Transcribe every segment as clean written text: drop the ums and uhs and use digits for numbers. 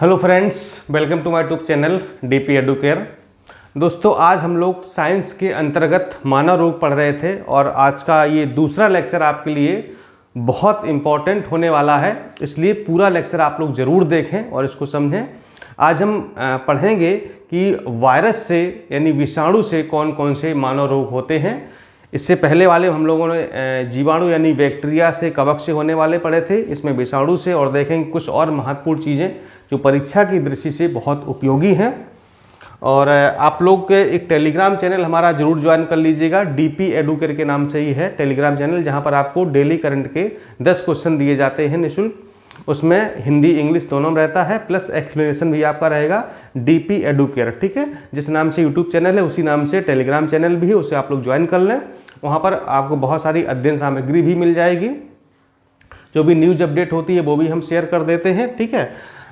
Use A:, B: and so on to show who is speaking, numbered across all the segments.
A: Hello friends, welcome to my YouTube channel DP Educare. दोस्तों, आज हम लोग साइंस के अंतर्गत मानव रोग पढ़ रहे थे और आज का ये दूसरा लेक्चर आपके लिए बहुत इम्पॉर्टेंट होने वाला है, इसलिए पूरा लेक्चर आप लोग ज़रूर देखें और इसको समझें। आज हम पढ़ेंगे कि वायरस से यानी विषाणु से कौन कौन से मानव रोग होते हैं। इससे पहले वाले हम लोगों ने जीवाणु यानी बैक्टीरिया से, कवक से होने वाले पढ़े थे, इसमें विषाणु से, और देखेंगे कुछ और महत्वपूर्ण चीज़ें जो परीक्षा की दृष्टि से बहुत उपयोगी हैं। और आप लोग एक टेलीग्राम चैनल हमारा जरूर ज्वाइन कर लीजिएगा, डीपी एडुकेयर के नाम से ही है टेलीग्राम चैनल, जहां पर आपको डेली करंट के 10 क्वेश्चन दिए जाते हैं निःशुल्क। उसमें हिंदी इंग्लिश दोनों में रहता है, प्लस एक्सप्लेनेशन भी आपका रहेगा। डीपी एडुकेयर, ठीक है, जिस नाम से यूट्यूब चैनल है उसी नाम से टेलीग्राम चैनल भी है, उसे आप लोग ज्वाइन कर लें। वहाँ पर आपको बहुत सारी अध्ययन सामग्री भी मिल जाएगी, जो भी न्यूज अपडेट होती है वो भी हम शेयर कर देते हैं, ठीक है।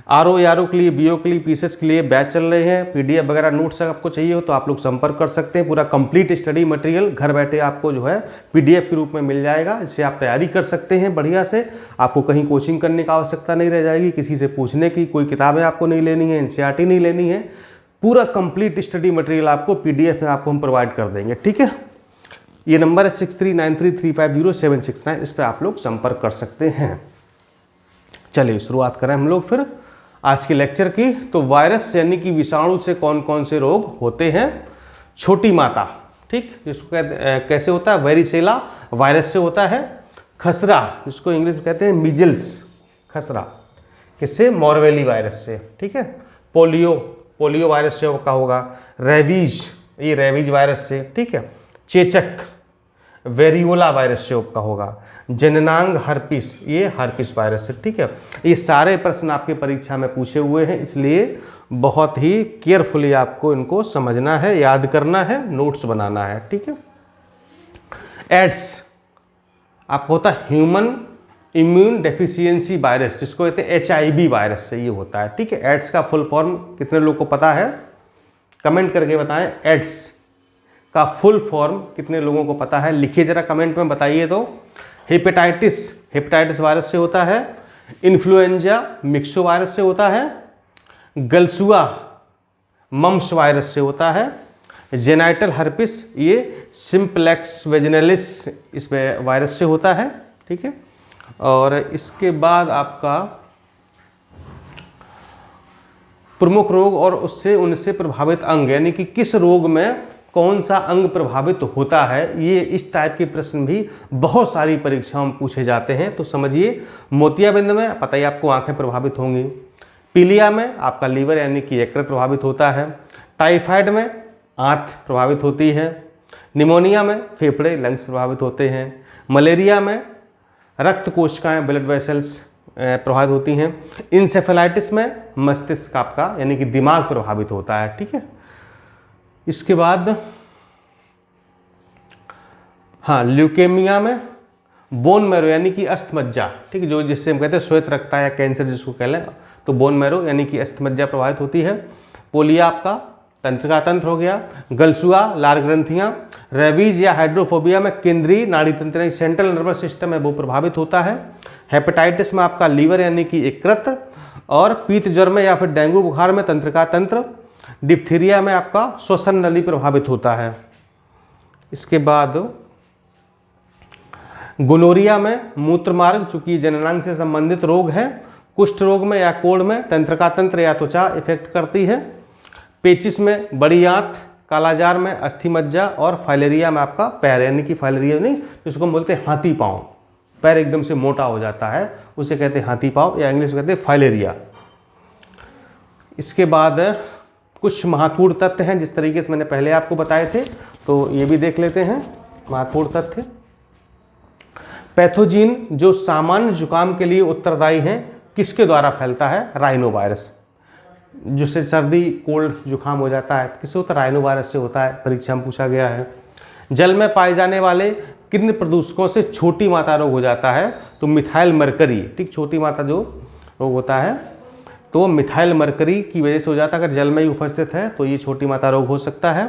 A: आरओ के लिए, बीओ के लिए, पीसेस के लिए बैच चल रहे हैं। पीडीएफ वगैरह नोट्स आपको चाहिए हो तो आप लोग संपर्क कर सकते हैं। पूरा कंप्लीट स्टडी मटेरियल घर बैठे आपको जो है पीडीएफ के रूप में मिल जाएगा। इससे आप तैयारी कर सकते हैं बढ़िया से। आपको कहीं कोचिंग करने की आवश्यकता नहीं रह जाएगी, किसी से पूछने की, कोई किताबें आपको नहीं लेनी है, एनसीईआरटी नहीं लेनी है। पूरा कंप्लीट स्टडी मटेरियल आपको पीडीएफ में आपको हम प्रोवाइड कर देंगे, ठीक है। ये नंबर है 6393350769, इस पर आप लोग संपर्क कर सकते हैं। चलिए शुरुआत करें हम लोग फिर आज के लेक्चर की। तो वायरस यानी कि विषाणु से कौन कौन से रोग होते हैं। छोटी माता, ठीक, जिसको कैसे होता है, वेरिसेला वायरस से होता है। खसरा, जिसको इंग्लिश में कहते हैं मीजल्स, खसरा किससे, मोरवेली वायरस से, ठीक है। पोलियो वायरस से का होगा। रेबीज, ये रेबीज वायरस से, ठीक है। चेचक, वेरियोला वायरस से का होगा। जननांग हर्पिस, ये हर्पिस वायरस से, ठीक है। ये सारे प्रश्न आपके परीक्षा में पूछे हुए हैं, इसलिए बहुत ही केयरफुली आपको इनको समझना है, याद करना है, नोट्स बनाना है, ठीक है। एड्स आपको होता है ह्यूमन इम्यून डेफिशिएंसी वायरस, जिसको कहते हैं HIV वायरस से ये होता है, ठीक है। एड्स का फुल फॉर्म कितने लोगों को पता है, कमेंट करके बताएं। एड्स का फुल फॉर्म कितने लोगों को पता है, लिखिए जरा कमेंट में, बताइए तो। हेपेटाइटिस वायरस से होता है। इन्फ्लुएंजा मिक्सो वायरस से होता है। गलसुआ मम्स वायरस से होता है। जेनाइटल हर्पिस, ये सिंप्लेक्स वेजिनलिस इस वायरस से होता है, ठीक है। और इसके बाद आपका प्रमुख रोग और उससे उनसे प्रभावित अंग, यानी कि किस रोग में कौन सा अंग प्रभावित होता है, ये इस टाइप के प्रश्न भी बहुत सारी परीक्षाओं में पूछे जाते हैं। तो समझिए, मोतियाबिंद में पता ही आपको आंखें प्रभावित होंगी। पीलिया में आपका लीवर यानी कि यकृत प्रभावित होता है। टाइफाइड में आंत प्रभावित होती है। निमोनिया में फेफड़े, लंग्स प्रभावित होते हैं। मलेरिया में रक्त कोशिकाएं, ब्लड वेसल्स प्रभावित होती हैं। इंसेफेलाइटिस में मस्तिष्क आपका यानी कि दिमाग प्रभावित होता है, ठीक है। इसके बाद हाँ, ल्यूकेमिया में बोन मैरो यानी कि अस्थमज्जा, ठीक है, जो जिससे हम कहते हैं श्वेत रक्तता या कैंसर जिसको कह लें, तो बोन मैरो यानी कि अस्थमज्जा प्रभावित होती है। पोलिया आपका तंत्रिका तंत्र हो गया। गलसुआ लार ग्रंथियाँ। रेबीज या हाइड्रोफोबिया में केंद्रीय नाड़ी तंत्र, सेंट्रल नर्वस सिस्टम है वो प्रभावित होता है। हेपेटाइटिस में आपका लीवर यानी कि यकृत। और पीत ज्वर में या फिर डेंगू बुखार में तंत्रिका तंत्र। डिप्थीरिया में आपका श्वसन नली प्रभावित होता है। इसके बाद गोनोरिया में मूत्र मार्ग, चूंकि जननांग से संबंधित रोग है। कुष्ठ रोग में या कोढ़ में तंत्रिका तंत्र या त्वचा इफेक्ट करती है। पेचिस में बड़ी आंत, कालाजार में अस्थि मज्जा, और फाइलेरिया में आपका पैर यानी कि फाइलेरिया नहीं, जिसको हम बोलते हैं हाथी पाँव, पैर एकदम से मोटा हो जाता है, उसे कहते हैं हाथी पाँव या इंग्लिश में कहते हैं फाइलेरिया। इसके बाद कुछ महत्वपूर्ण तथ्य हैं, जिस तरीके से मैंने पहले आपको बताए थे, तो ये भी देख लेते हैं महत्वपूर्ण तथ्य। पैथोजीन जो सामान्य जुकाम के लिए उत्तरदायी हैं, किसके द्वारा फैलता है, राइनो वायरस। जिससे सर्दी कोल्ड जुकाम हो जाता है, किससे होता है, राइनो वायरस से होता है, परीक्षा में पूछा गया है। जल में पाए जाने वाले किन प्रदूषकों से छोटी माता रोग हो जाता है, तो मिथाइल मरकरी, ठीक, छोटी माता जो रोग होता है तो मिथाइल मरकरी की वजह से हो जाता है। अगर जल में ही उपस्थित है तो ये छोटी माता रोग हो सकता है।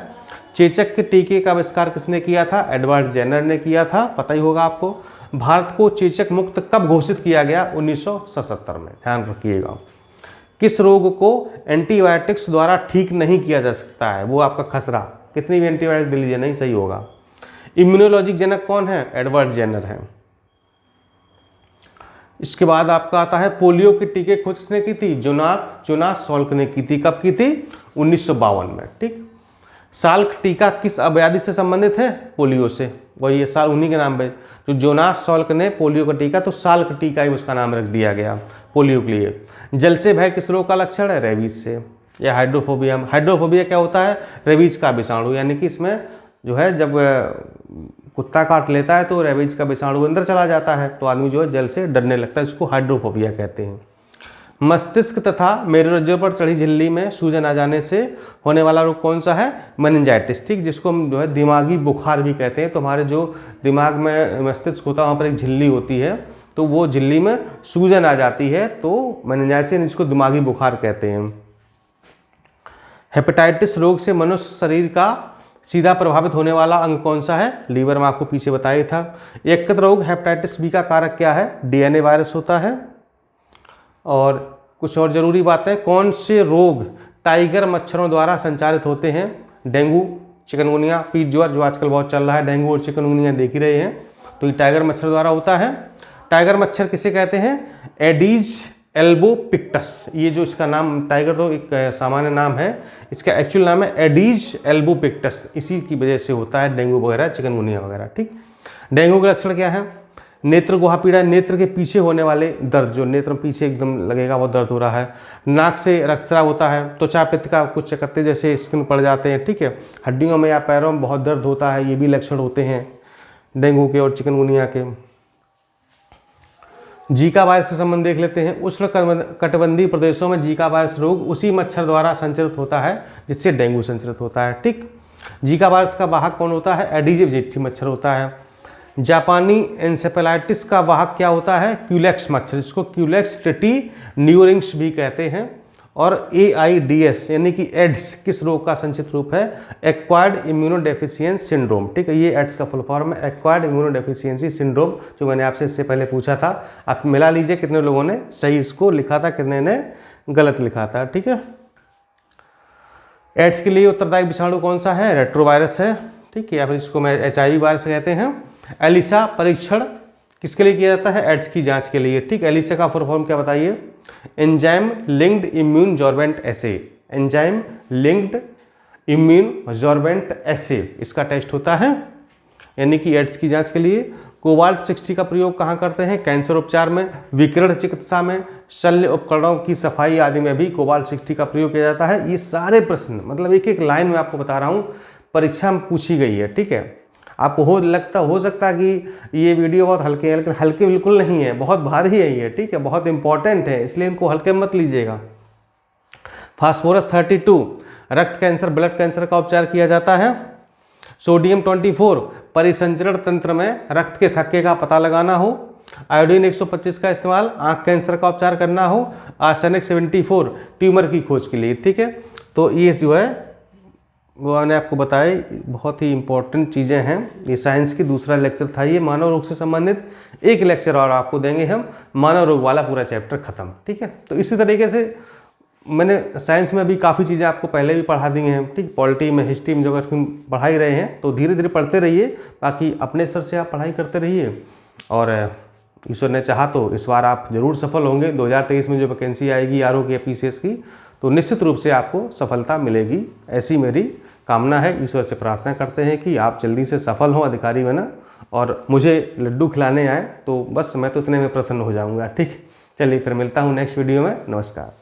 A: चेचक के टीके का आविष्कार किसने किया था, एडवर्ड जेनर ने किया था, पता ही होगा आपको। भारत को चेचक मुक्त कब घोषित किया गया, 1977 में, ध्यान रखिएगा। किस रोग को एंटीबायोटिक्स द्वारा ठीक नहीं किया जा सकता है? वो आपका खसरा, कितनी भी एंटीबायोटिक दे लीजिए नहीं सही होगा। इम्यूनोलॉजिक जनक कौन है? एडवर्ड जेनर है। इसके बाद आपका आता है पोलियो के टीके खोज किसने की थी? जोनास सॉल्क ने की थी। कब की थी? 1952 में। ठीक। साल्क टीका किस अव्याधि से संबंधित है? पोलियो से। वही ये साल उन्हीं के नाम पे जो जोनास सॉल्क ने पोलियो का टीका, तो साल्क टीका ही उसका नाम रख दिया गया पोलियो के लिए। जल से भय किस रोग का लक्षण है? रेबीज से या हाइड्रोफोबिया। हाइड्रोफोबिया क्या होता है? रेबीज का विषाणु, यानी कि इसमें जो है जब कुत्ता काट लेता है तो रेबीज का विषाणु अंदर चला जाता है तो आदमी जो है जल से डरने लगता है, इसको हाइड्रोफोबिया कहते हैं। मस्तिष्क तथा मेरुरज्जु पर चढ़ी झिल्ली में सूजन आ जाने से होने वाला रोग कौन सा है? मेनिंजाइटिस। ठीक, जिसको हम जो है दिमागी बुखार भी कहते हैं। तो हमारे जो दिमाग में मस्तिष्क होता है वहाँ पर एक झिल्ली होती है, तो वो झिल्ली में सूजन आ जाती है तो मेनिंजाइटिस, जिसको दिमागी बुखार कहते हैं। हेपेटाइटिस रोग से मनुष्य शरीर का सीधा प्रभावित होने वाला अंग कौन सा है? लीवर। में आपको पीछे बताया था। यकृत रोग हेपेटाइटिस बी का कारक क्या है? डीएनए वायरस होता है। और कुछ और जरूरी बातें, कौन से रोग टाइगर मच्छरों द्वारा संचारित होते हैं? डेंगू, चिकनगुनिया, पीत ज्वर जो आजकल बहुत चल रहा है, डेंगू और चिकनगुनिया देख ही रहे हैं, तो ये टाइगर मच्छर द्वारा होता है। टाइगर मच्छर किसे कहते हैं? Aedes albopictus. ये जो इसका नाम, टाइगर तो एक सामान्य नाम है, इसका एक्चुअल नाम है एडीज एल्बोपिक्टस। इसी की वजह से होता है डेंगू वगैरह, चिकनगुनिया वगैरह। ठीक। डेंगू के लक्षण क्या है? नेत्र गुहा पीड़ा, नेत्र के पीछे होने वाले दर्द, जो नेत्र पीछे एकदम लगेगा वो दर्द हो रहा है। नाक से रक्तस्राव होता है। त्वचा पित्त का कुछ चकत्ते जैसे स्किन पड़ जाते हैं। ठीक है। हड्डियों में या पैरों में बहुत दर्द होता है, ये भी लक्षण होते हैं डेंगू के और चिकनगुनिया के। जीका वायरस के संबंध देख लेते हैं। उष्ण कटिबंधीय प्रदेशों में जीका वायरस रोग उसी मच्छर द्वारा संचरित होता है जिससे डेंगू संचरित होता है। ठीक। जीका वायरस का वाहक कौन होता है? एडिज एजिप्टी मच्छर होता है। जापानी एन्सेफेलाइटिस का वाहक क्या होता है? क्यूलेक्स मच्छर, जिसको क्यूलेक्स टिटी न्यूरिंग्स भी कहते हैं। और AIDS यानी कि एड्स किस रोग का संक्षिप्त रूप है? Acquired immunodeficiency syndrome. ठीक है, ये एड्स का फुल फॉर्म है, एक्वायर्ड इम्यूनोडेफिशिएंसी सिंड्रोम, जो मैंने आपसे इससे पहले पूछा था। आप मिला लीजिए कितने लोगों ने सही इसको लिखा था, कितने ने गलत लिखा था। ठीक है। एड्स के लिए उत्तरदायी विषाणु कौन सा है? रेट्रोवायरस है। ठीक है, या फिर इसको मैं HIV वायरस कहते हैं। एलिसा परीक्षण किसके लिए किया जाता है? एड्स की जांच के लिए। ठीक। एलिसा का फुल फॉर्म क्या बताइए? एंजाइम लिंक्ड इम्यून जॉर्बेंट एसे। एंजाइम लिंक्ड इम्यून जॉर्बेंट एसे इसका टेस्ट होता है, यानी कि एड्स की जांच के लिए। कोबाल्ट 60 का प्रयोग कहाँ करते हैं? कैंसर उपचार में, विकिरण चिकित्सा में, शल्य उपकरणों की सफाई आदि में भी कोबाल्ट 60 का प्रयोग किया जाता है। ये सारे प्रश्न मतलब एक एक लाइन में आपको बता रहा हूँ, परीक्षा में पूछी गई है। ठीक है। आपको हो सकता है कि ये वीडियो बहुत हल्के हैं, लेकिन हल्के बिल्कुल नहीं है, बहुत भारी है ये। ठीक है, बहुत इंपॉर्टेंट है, इसलिए इनको हल्के मत लीजिएगा। फास्फोरस 32 रक्त कैंसर, ब्लड कैंसर का उपचार किया जाता है। सोडियम 24 परिसंचरण तंत्र में रक्त के थक्के का पता लगाना हो। आयोडीन 125 का इस्तेमाल आंख कैंसर का उपचार करना हो। आर्सेनिक 74 ट्यूमर की खोज के लिए। ठीक है, तो ये जो है वो मैंने आपको बताया, बहुत ही इंपॉर्टेंट चीज़ें हैं। ये साइंस की दूसरा लेक्चर था, ये मानव रोग से संबंधित। एक लेक्चर और आपको देंगे हम, मानव रोग वाला पूरा चैप्टर खत्म। ठीक है, तो इसी तरीके से मैंने साइंस में भी काफ़ी चीज़ें आपको पहले भी पढ़ा दी हैं। ठीक, पॉलिटी में, हिस्ट्री में जो अगर पढ़ा ही रहे हैं तो धीरे धीरे पढ़ते रहिए, बाकी अपने स्तर से आप पढ़ाई करते रहिए। और ईश्वर ने चाहा तो इस बार आप जरूर सफल होंगे। 2023 में जो वैकेंसी आएगी RO की, PCS की, तो निश्चित रूप से आपको सफलता मिलेगी, ऐसी मेरी कामना है। ईश्वर से प्रार्थना करते हैं कि आप जल्दी से सफल हों, अधिकारी बना, और मुझे लड्डू खिलाने आए तो बस मैं तो इतने में प्रसन्न हो जाऊंगा। ठीक, चलिए फिर मिलता हूँ नेक्स्ट वीडियो में। नमस्कार।